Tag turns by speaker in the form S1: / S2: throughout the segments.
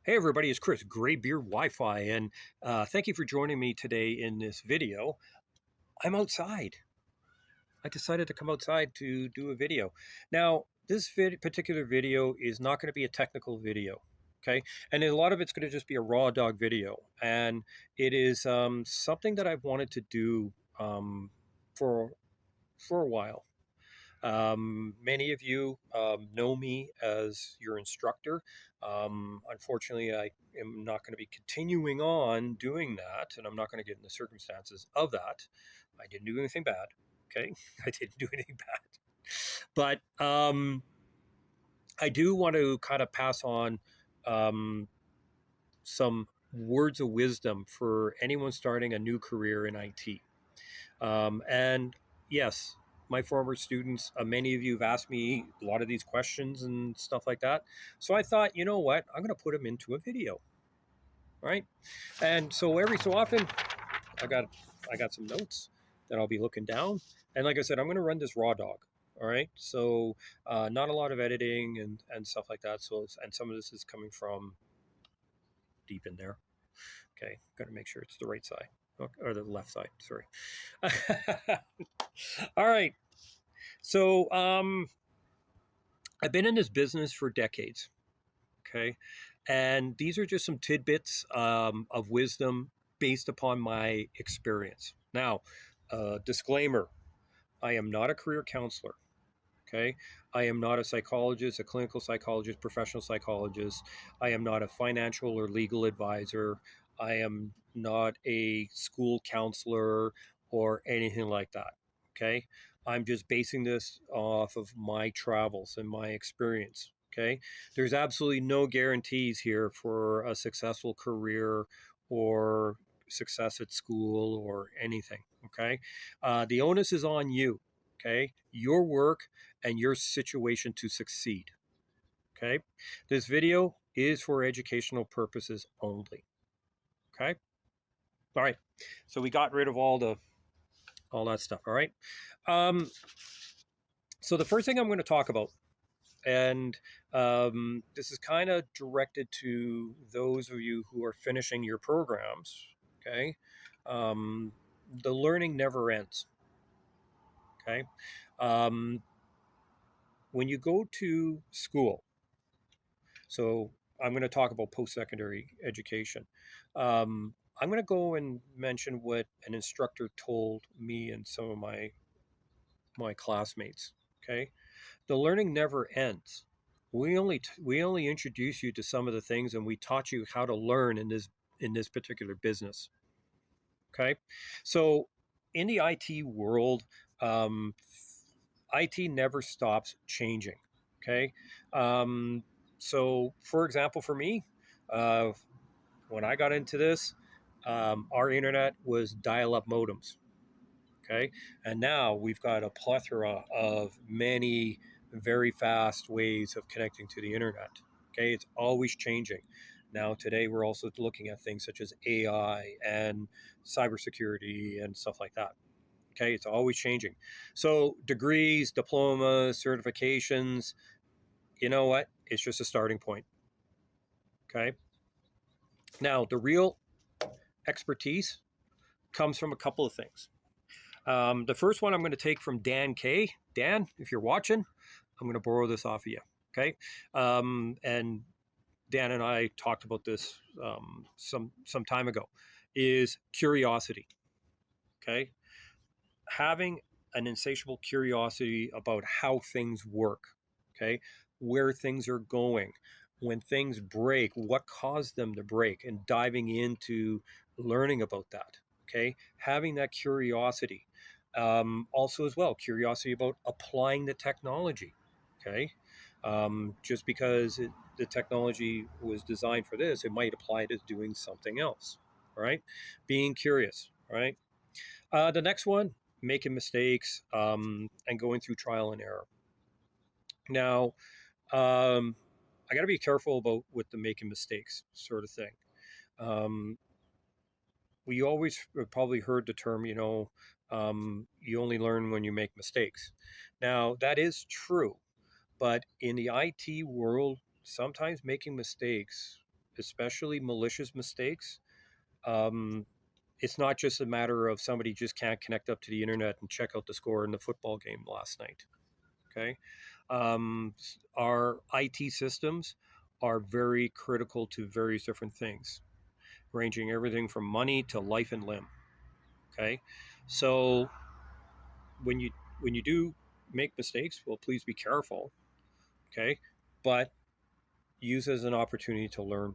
S1: Hey everybody, it's Chris, GreyBeard Wi-Fi, and thank you for joining me today in this video. I'm outside. I decided to come outside to do a video. Now, this particular video is not going to be a technical video, okay? And a lot of it's going to just be a raw dog video, and it is something that I've wanted to do for a while. Many of you know me as your instructor. Unfortunately, I am not going to be continuing on doing that, and I'm not going to get in the circumstances of that. I didn't do anything bad. Okay, I didn't do anything bad, but I do want to kind of pass on um, some words of wisdom for anyone starting a new career in IT. And yes, my former students, many of you have asked me a lot of these questions and stuff like that. So I thought, you know what, I'm going to put them into a video, right? And so every so often, I got I got some notes that I'll be looking down. And like I said, I'm going to run this raw dog. All right. So not a lot of editing and stuff like that. So and some of this is coming from deep in there. Okay, got to make sure it's the right side or the left side. Sorry. All right. So I've been in this business for decades. Okay. And these are just some tidbits of wisdom based upon my experience. Now, disclaimer, I am not a career counselor. Okay. I am not a psychologist, a clinical psychologist, professional psychologist. I am not a financial or legal advisor. I am not a school counselor or anything like that. Okay. I'm just basing this off of my travels and my experience. Okay. There's absolutely no guarantees here for a successful career or success at school or anything. Okay. The onus is on you. Okay. Your work and your situation to succeed. Okay. This video is for educational purposes only. Okay. All right. So we got rid of all that stuff. All right. Um, so the first thing I'm going to talk about, and this is kind of directed to those of you who are finishing your programs. Okay. The learning never ends. Okay. Um, when you go to school, so I'm going to talk about post-secondary education. I'm going to go and mention what an instructor told me and some of my classmates. Okay, the learning never ends. We only introduce you to some of the things, and we taught you how to learn in this particular business. Okay, so in the IT world, IT never stops changing. Okay, so for example, for me, uh, when I got into this, our internet was dial-up modems. Okay, and now we've got a plethora of many very fast ways of connecting to the internet. Okay, it's always changing. Now today we're also looking at things such as AI and cybersecurity and stuff like that. Okay, it's always changing. So degrees, diplomas, certifications, you know what? It's just a starting point. Okay. Now the real expertise comes from a couple of things. The first one I'm going to take from Dan K. Dan, if you're watching, I'm going to borrow this off of you. Okay. And Dan and I talked about this some time ago. Is curiosity. Okay. Having an insatiable curiosity about how things work. Okay. Where things are going. When things break, what caused them to break, and diving into learning about that. Okay. Having that curiosity. Also, as well, curiosity about applying the technology. Okay. Just because the technology was designed for this, it might apply to doing something else. All right. Being curious. All right. The next one, making mistakes and going through trial and error. Now, I got to be careful about with the making mistakes sort of thing. Um, we always probably heard the term, you only learn when you make mistakes. Now, that is true, but in the IT world, sometimes making mistakes especially malicious mistakes, it's not just a matter of somebody just can't connect up to the internet and check out the score in the football game last night. Okay. Our IT systems are very critical to various different things, ranging everything from money to life and limb. Okay. So when you when you do make mistakes, well, please be careful. Okay. But use it as an opportunity to learn.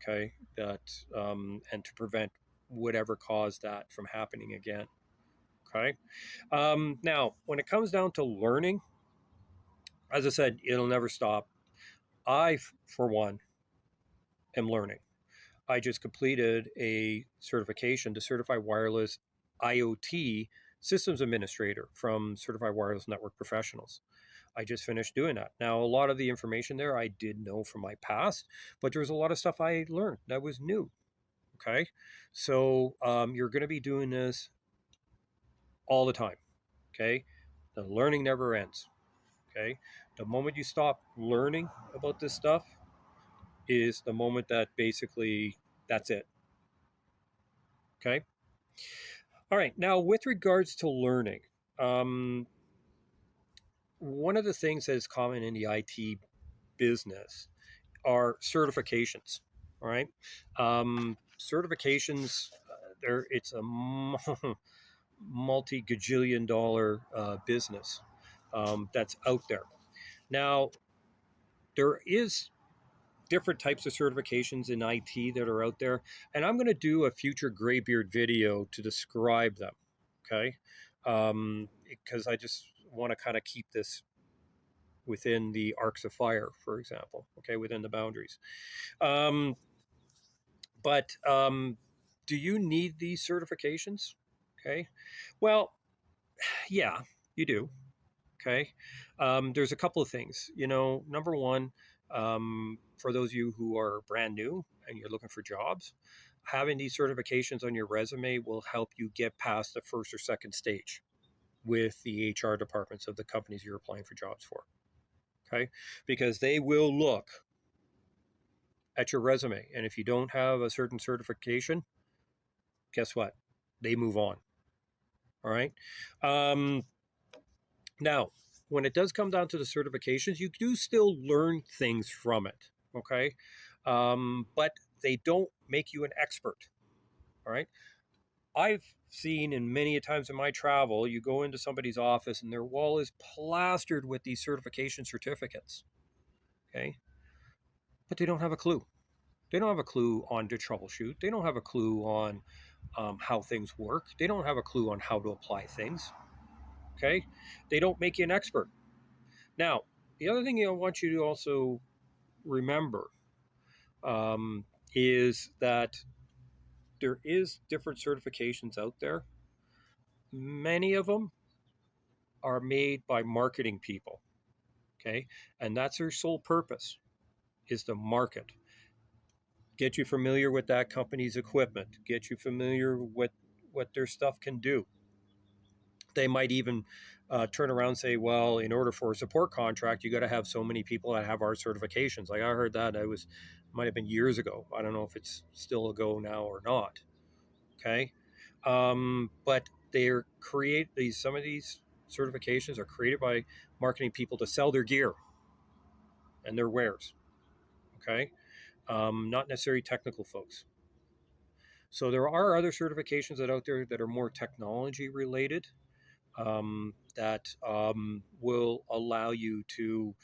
S1: Okay. That and to prevent whatever caused that from happening again. Okay. Now, when it comes down to learning, as I said, it'll never stop. I, for one, am learning. I just completed a certification to Certified Wireless IoT Systems Administrator from Certified Wireless Network Professionals. I just finished doing that. Now, a lot of the information there I did know from my past, but there was a lot of stuff I learned that was new. Okay. So you're going to be doing this all the time. Okay. The learning never ends. Okay. The moment you stop learning about this stuff is the moment that basically that's it. Okay. All right. Now, with regards to learning, um, one of the things that is common in the IT business are certifications. All right. Certifications, it's a multi gajillion dollar business that's out there. Now, there is different types of certifications in IT that are out there, and I'm going to do a future GreyBeard video to describe them. Okay, because I just want to kind of keep this within the arcs of fire, for example. Okay, within the boundaries. Um, but do you need these certifications? Okay, well, yeah, you do. Okay. There's a couple of things. Number one, for those of you who are brand new and you're looking for jobs, having these certifications on your resume will help you get past the first or second stage with the HR departments of the companies you're applying for jobs for. Okay. Because they will look at your resume. And if you don't have a certain certification, guess what? They move on. All right. Um, Now, when it does come down to the certifications, you do still learn things from it, okay? But they don't make you an expert, all right? I've seen in many times in my travel, you go into somebody's office and their wall is plastered with these certification certificates, okay? But they don't have a clue. They don't have a clue on to troubleshoot. They don't have a clue on how things work. They don't have a clue on how to apply things, okay? They don't make you an expert. Now, the other thing I want you to also remember um, is that there is different certifications out there. Many of them are made by marketing people, okay? And that's their sole purpose is to market. Get you familiar with that company's equipment, get you familiar with what their stuff can do. They might even turn around and say, well, in order for a support contract, you got to have so many people that have our certifications. Like I heard that might have been years ago. I don't know if it's still a go now or not. Okay. But they're some of these certifications are created by marketing people to sell their gear and their wares. Okay. Not necessarily technical folks. So there are other certifications that out there that are more technology related that will allow you to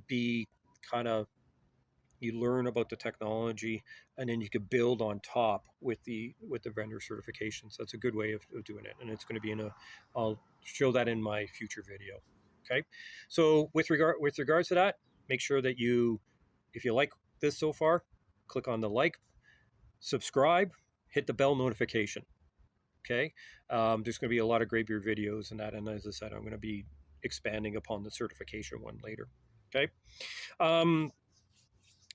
S1: be kind of you learn about the technology and then you can build on top with the vendor certifications. That's a good way of doing it, and it's going to be I'll show that in my future video. Okay, so with regards to that, make sure that if you like this so far, click on the like, subscribe, hit the bell notification. Okay. There's going to be a lot of GreyBeard videos and that. And as I said, I'm going to be expanding upon the certification one later. Okay. Um,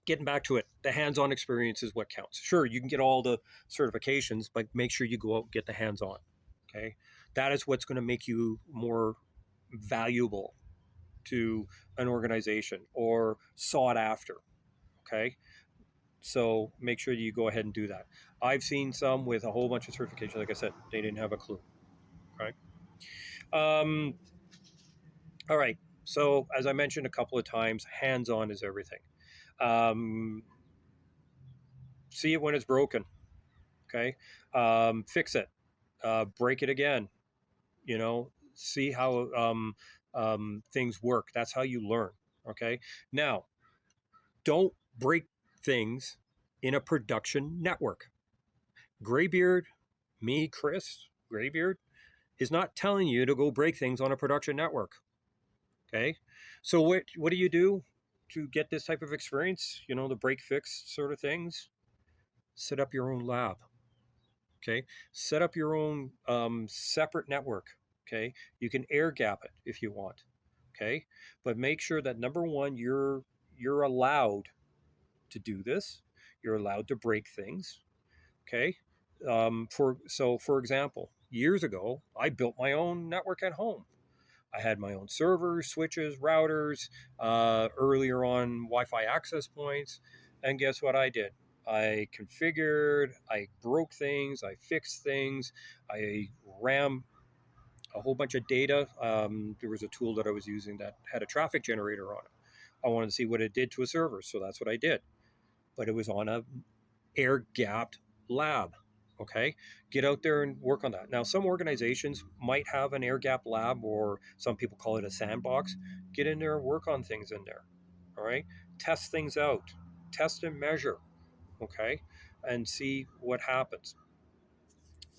S1: Getting back to it, the hands-on experience is what counts. Sure, you can get all the certifications, but make sure you go out and get the hands-on. Okay. That is what's going to make you more valuable to an organization or sought after. Okay. So make sure you go ahead and do that. I've seen some with a whole bunch of certifications. Like I said, they didn't have a clue. Okay. Um, all right. So as I mentioned a couple of times, hands-on is everything. Um, See it when it's broken. Okay. Fix it. Break it again. See how things work. That's how you learn. Okay. Now, don't break things in a production network. GreyBeard, me, Chris, GreyBeard, is not telling you to go break things on a production network. Okay. So what do you do to get this type of experience? The break fix sort of things. Set up your own lab. Okay. Set up your own separate network. Okay. You can air gap it if you want. Okay. But make sure that number one, you're allowed to do this. You're allowed to break things. Okay. For example, years ago, I built my own network at home. I had my own servers, switches, routers, earlier on Wi-Fi access points, and guess what I did? I configured, I broke things, I fixed things, I ran a whole bunch of data. There was a tool that I was using that had a traffic generator on it. I wanted to see what it did to a server, so that's what I did. But it was on a air gapped lab. Okay, get out there and work on that. Now, some organizations might have an air gap lab, or some people call it a sandbox. Get in there and work on things in there. All right, test things out, test and measure. Okay, and see what happens.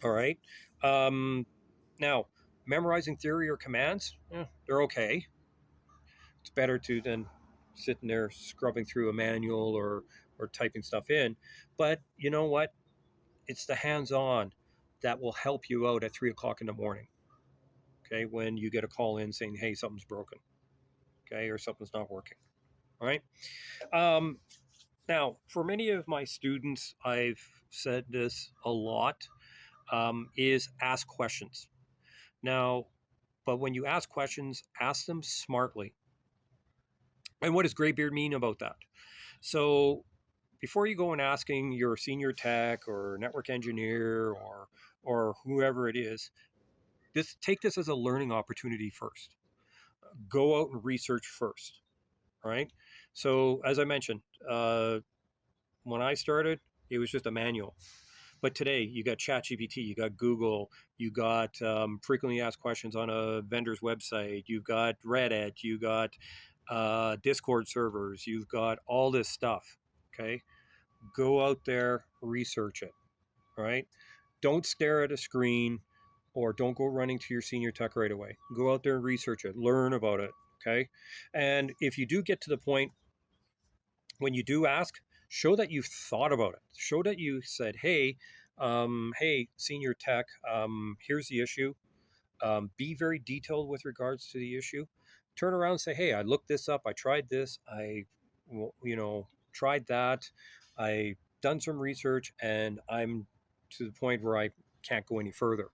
S1: All right. Um, Now, memorizing theory or commands, they're okay. It's better to than sitting there scrubbing through a manual or typing stuff in. But you know what? It's the hands-on that will help you out at 3 o'clock in the morning. Okay, when you get a call in saying, "Hey, something's broken," okay, or something's not working. All right. Um, Now, for many of my students, I've said this a lot: is ask questions. Now, but when you ask questions, ask them smartly. And what does GreyBeard mean about that? So before you go and asking your senior tech or network engineer or whoever it is, take this as a learning opportunity first. Go out and research first. All right. So as I mentioned, when I started, it was just a manual. But today, you got ChatGPT, you got Google, you got frequently asked questions on a vendor's website, you've got Reddit, you got Discord servers, you've got all this stuff. Okay, go out there, research it. All right, don't stare at a screen, or don't go running to your senior tech right away. Go out there and research it, learn about it. Okay, and if you do get to the point when you do ask, show that you've thought about it. Show that you said, hey, senior tech, here's the issue. Be very detailed with regards to the issue. Turn around and say, hey, I looked this up. I tried this. Tried that. I done some research, and I'm to the point where I can't go any further.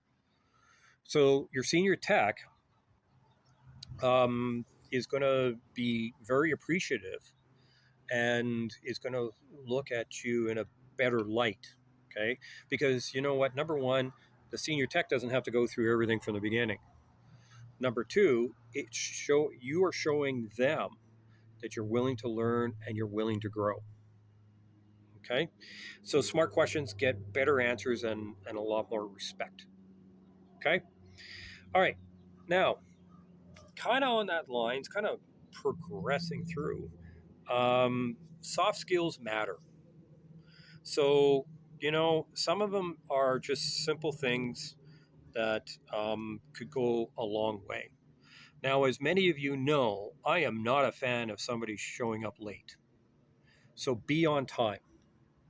S1: So your senior tech is going to be very appreciative and is going to look at you in a better light. Okay. Because you know what? Number one, the senior tech doesn't have to go through everything from the beginning. Number two, you are showing them that you're willing to learn and you're willing to grow. Okay. So smart questions get better answers and a lot more respect. Okay. All right. Now, kind of on that lines, kind of progressing through, soft skills matter. So, some of them are just simple things that could go a long way. Now, as many of you know, I am not a fan of somebody showing up late. So be on time.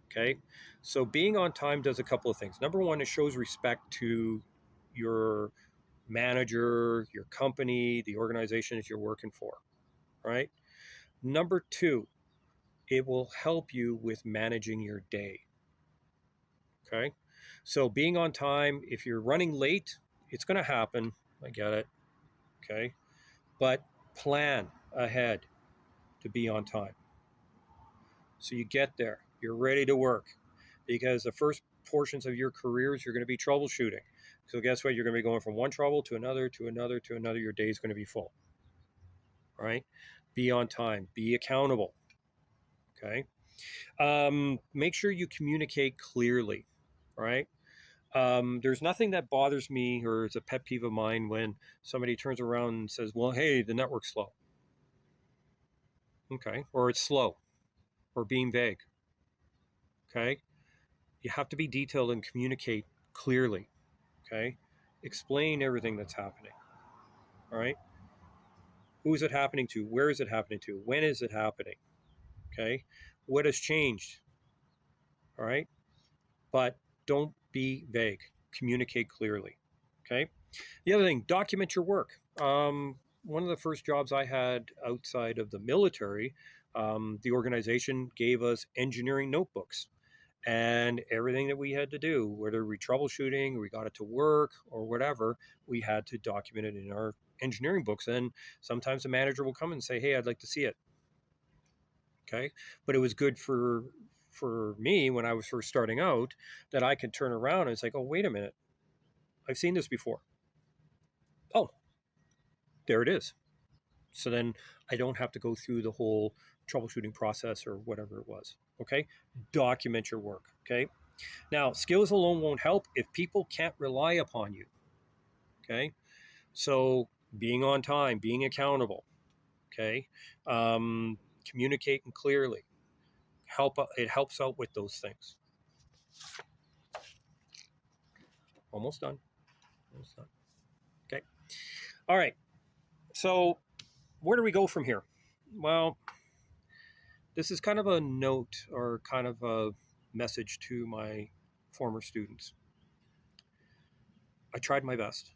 S1: Okay. So being on time does a couple of things. Number one, it shows respect to your manager, your company, the organization that you're working for. Right. Number two, it will help you with managing your day. Okay. So being on time, if you're running late, it's going to happen. I get it. Okay. But plan ahead to be on time. So you get there. You're ready to work, because the first portions of your careers, you're going to be troubleshooting. So guess what? You're going to be going from one trouble to another, to another, to another. Your day is going to be full. All right? Be on time. Be accountable. Okay? Make sure you communicate clearly. All right? There's nothing that bothers me or is a pet peeve of mine when somebody turns around and says, well, hey, the network's slow. Okay? Or it's slow, or being vague. Okay? You have to be detailed and communicate clearly. Okay? Explain everything that's happening. All right? Who is it happening to? Where is it happening to? When is it happening? Okay? What has changed? All right? But don't be vague. Communicate clearly. Okay? The other thing, document your work. One of the first jobs I had outside of the military, the organization gave us engineering notebooks. And everything that we had to do, whether we troubleshooting, we got it to work, or whatever, we had to document it in our engineering books. And sometimes the manager will come and say, hey, I'd like to see it. Okay. But it was good for me when I was first starting out, that I could turn around and it's like, oh, wait a minute. I've seen this before. Oh, there it is. So then I don't have to go through the whole troubleshooting process or whatever it was. Okay. Document your work. Okay. Now, skills alone won't help if people can't rely upon you. Okay. So being on time, being accountable. Okay. Communicating clearly. It helps out with those things. Almost done. Almost done. Okay. All right. So where do we go from here? Well, this is kind of a note or kind of a message to my former students. I tried my best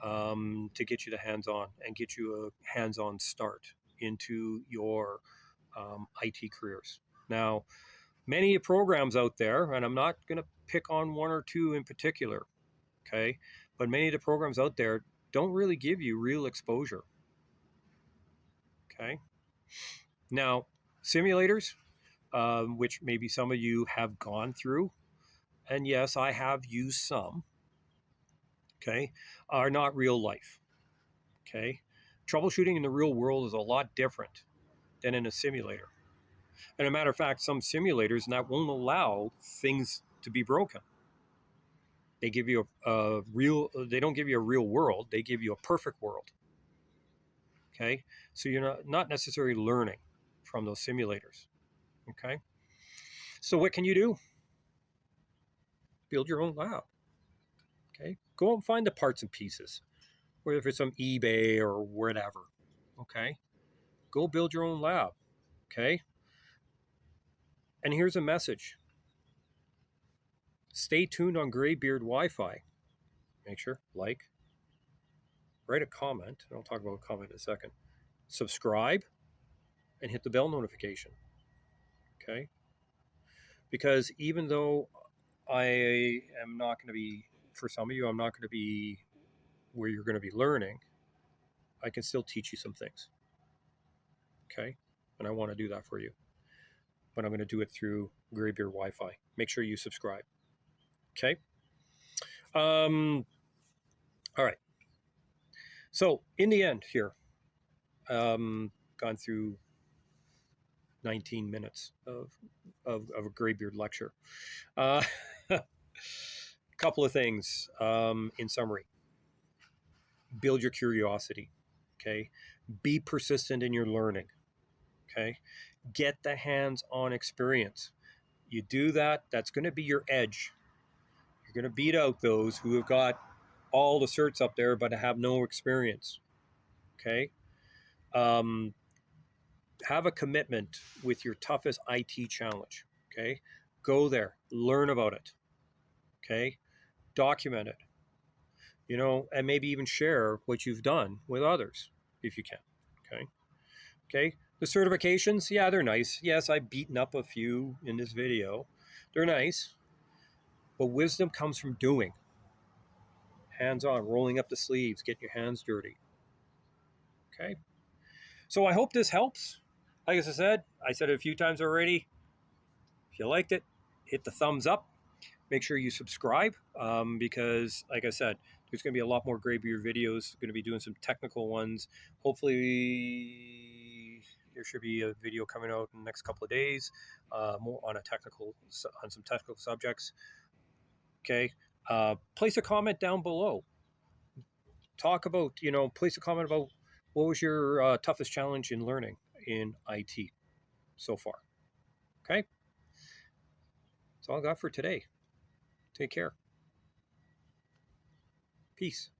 S1: to get you the hands-on and get you a hands-on start into your IT careers. Now, many programs out there, and I'm not going to pick on one or two in particular, okay, but many of the programs out there don't really give you real exposure. Okay. Now, simulators, which maybe some of you have gone through, and yes, I have used some, okay, are not real life. Okay. Troubleshooting in the real world is a lot different than in a simulator. And a matter of fact, some simulators that won't allow things to be broken. They give you they don't give you a real world, they give you a perfect world. Okay. So you're not necessarily learning from those simulators. Okay. So what can you do? Build your own lab. Okay. Go and find the parts and pieces, whether it's on eBay or whatever. Okay. Go build your own lab. Okay. And here's a message. Stay tuned on GreyBeard Wi-Fi. Make sure, write a comment. I'll talk about a comment in a second. Subscribe and hit the bell notification. Okay. Because even though I am not going to be, for some of you, I'm not going to be where you're going to be learning, I can still teach you some things. Okay. And I want to do that for you. But I'm going to do it through GreyBeard Wi-Fi. Make sure you subscribe. Okay. All right. So in the end here, gone through 19 minutes of a GreyBeard lecture. Couple of things in summary. Build your curiosity. Okay. Be persistent in your learning. Okay. Get the hands-on experience. You do that, that's going to be your edge. You're going to beat out those who have got all the certs up there but have no experience. Okay. Have a commitment with your toughest IT challenge. Okay. Go there, learn about it. Okay. Document it, and maybe even share what you've done with others if you can. Okay. Okay. The certifications, yeah, they're nice. Yes, I've beaten up a few in this video. They're nice. But wisdom comes from doing. Hands-on, rolling up the sleeves, getting your hands dirty. Okay. So I hope this helps. Like I said it a few times already. If you liked it, hit the thumbs up. Make sure you subscribe because, like I said, there's going to be a lot more GreyBeard videos. Going to be doing some technical ones. Hopefully, there should be a video coming out in the next couple of days, more on some technical subjects. Okay, place a comment down below. Talk about, place a comment about what was your toughest challenge in learning in IT so far. Okay, that's all I got for today. Take care. Peace.